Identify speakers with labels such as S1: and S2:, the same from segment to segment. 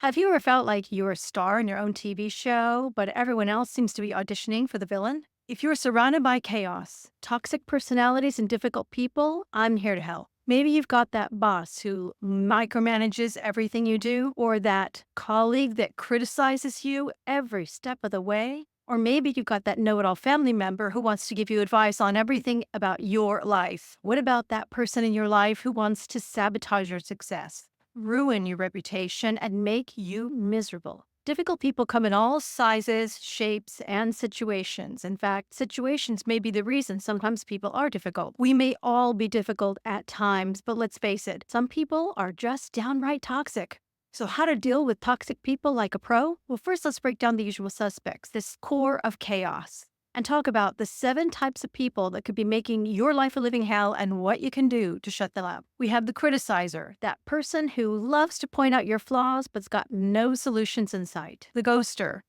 S1: Have you ever felt like you're a star in your own TV show, but everyone else seems to be auditioning for the villain? If you're surrounded by chaos, toxic personalities, and difficult people, I'm here to help. Maybe you've got that boss who micromanages everything you do, or that colleague that criticizes you every step of the way. Or maybe you've got that know it all family member who wants to give you advice on everything about your life. What about that person in your life who wants to sabotage your success, ruin your reputation, and make you miserable? Difficult people come in all sizes, shapes, and situations. In fact, situations may be the reason sometimes people are difficult. We may all be difficult at times, but let's face it, some people are just downright toxic. So, how to deal with toxic people like a pro? Well, first, let's break down the usual suspects, this core of chaos, and talk about the 7 types of people that could be making your life a living hell and what you can do to shut them up. We have the criticizer, that person who loves to point out your flaws but's got no solutions in sight. The ghoster,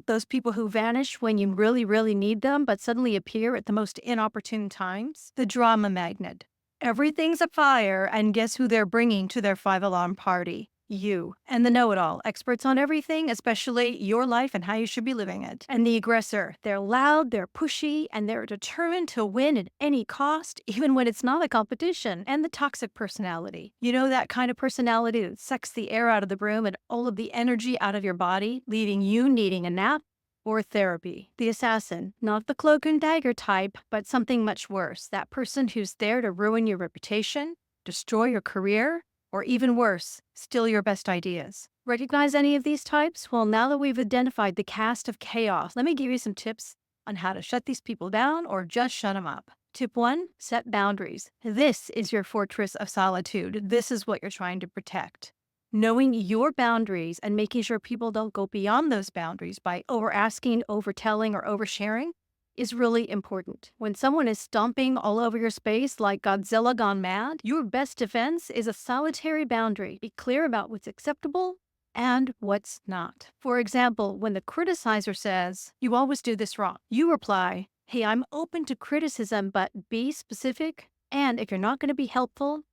S1: those people who vanish when you really, really need them but suddenly appear at the most inopportune times. The drama magnet. Everything's a fire, and guess who they're bringing to their 5 alarm party? You. And the know-it-all, experts on everything, especially your life and how you should be living it. And the aggressor, they're loud, they're pushy, and they're determined to win at any cost, even when it's not a competition. And the toxic personality. That kind of personality that sucks the air out of the room and all of the energy out of your body, leaving you needing a nap or therapy. The assassin, not the cloak and dagger type, but something much worse. That person who's there to ruin your reputation, destroy your career, or even worse, steal your best ideas. Recognize any of these types? Well, now that we've identified the cast of chaos, let me give you some tips on how to shut these people down or just shut them up. Tip 1, set boundaries. This is your fortress of solitude. This is what you're trying to protect. Knowing your boundaries and making sure people don't go beyond those boundaries by over-asking, over-telling, or oversharing is really important. When someone is stomping all over your space like Godzilla gone mad, your best defense is a solitary boundary. Be clear about what's acceptable and what's not. For example, when the criticizer says, "You always do this wrong," you reply, "Hey, I'm open to criticism, but be specific. And if you're not going to be helpful,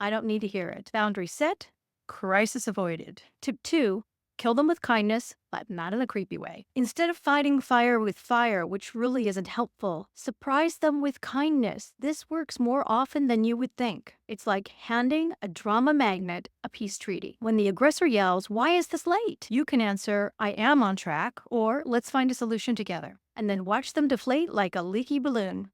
S1: I don't need to hear it." Boundary set, crisis avoided. Tip 2, kill them with kindness, but not in a creepy way. Instead of fighting fire with fire, which really isn't helpful, surprise them with kindness. This works more often than you would think. It's like handing a drama magnet a peace treaty. When the aggressor yells, "Why is this late?" you can answer, "I am on track," or "Let's find a solution together." And then watch them deflate like a leaky balloon.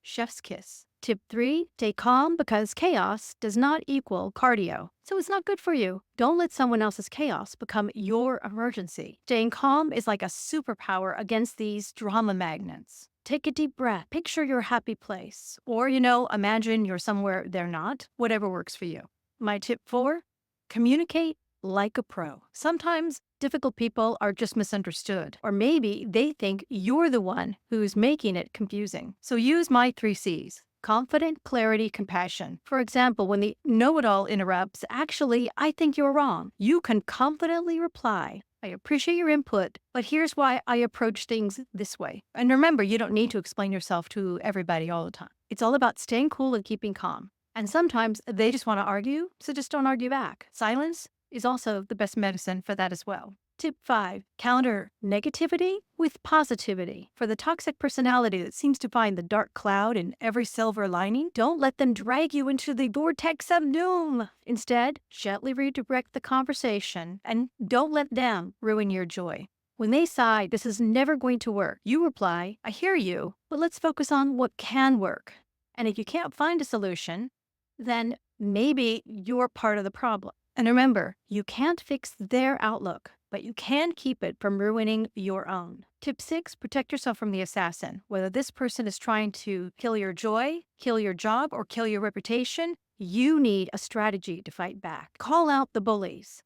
S1: Chef's kiss. Tip 3, stay calm because chaos does not equal cardio. So it's not good for you. Don't let someone else's chaos become your emergency. Staying calm is like a superpower against these drama magnets. Take a deep breath. Picture your happy place. Or, imagine you're somewhere they're not. Whatever works for you. My tip 4, communicate like a pro. Sometimes difficult people are just misunderstood, or maybe they think you're the one who's making it confusing. So use my 3 C's. Confident, clarity, compassion. For example, when the know-it-all interrupts, "Actually, I think you're wrong," you can confidently reply, "I appreciate your input, but here's why I approach things this way." And remember, you don't need to explain yourself to everybody all the time. It's all about staying cool and keeping calm. And sometimes they just want to argue, so just don't argue back. Silence is also the best medicine for that as well. Tip 5, counter negativity with positivity. For the toxic personality that seems to find the dark cloud in every silver lining, don't let them drag you into the vortex of doom. Instead, gently redirect the conversation and don't let them ruin your joy. When they sigh, "This is never going to work," you reply, "I hear you, but let's focus on what can work." And if you can't find a solution, then maybe you're part of the problem. And remember, you can't fix their outlook, but you can keep it from ruining your own. Tip 6, protect yourself from the assassin. Whether this person is trying to kill your joy, kill your job, or kill your reputation, you need a strategy to fight back. Call out the bullies.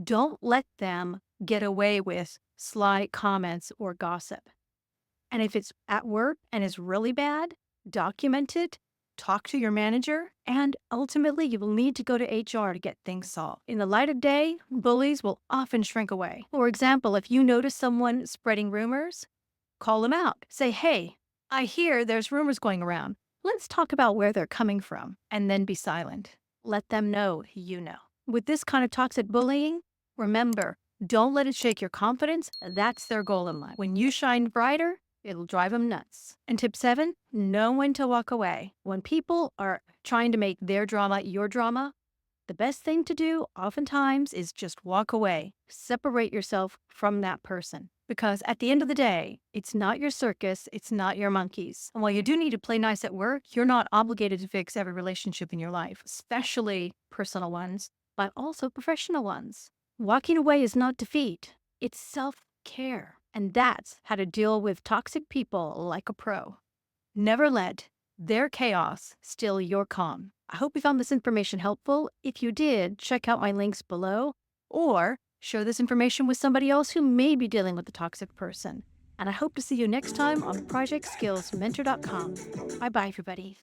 S1: Don't let them get away with sly comments or gossip. And if it's at work and is really bad, document it. Talk to your manager, and ultimately you will need to go to HR to get things solved. In the light of day, bullies will often shrink away. For example, if you notice someone spreading rumors, call them out. Say, "Hey, I hear there's rumors going around. Let's talk about where they're coming from," and then be silent. Let them know you know. With this kind of toxic bullying, Remember, don't let it shake your confidence. That's their goal in life. When you shine brighter, it'll drive them nuts. And tip 7, know when to walk away. When people are trying to make their drama your drama, the best thing to do oftentimes is just walk away. Separate yourself from that person. Because at the end of the day, it's not your circus, it's not your monkeys. And while you do need to play nice at work, you're not obligated to fix every relationship in your life, especially personal ones, but also professional ones. Walking away is not defeat, it's self care. And that's how to deal with toxic people like a pro. Never let their chaos steal your calm. I hope you found this information helpful. If you did, check out my links below or share this information with somebody else who may be dealing with a toxic person. And I hope to see you next time on ProjectSkillsMentor.com. Bye bye, everybody.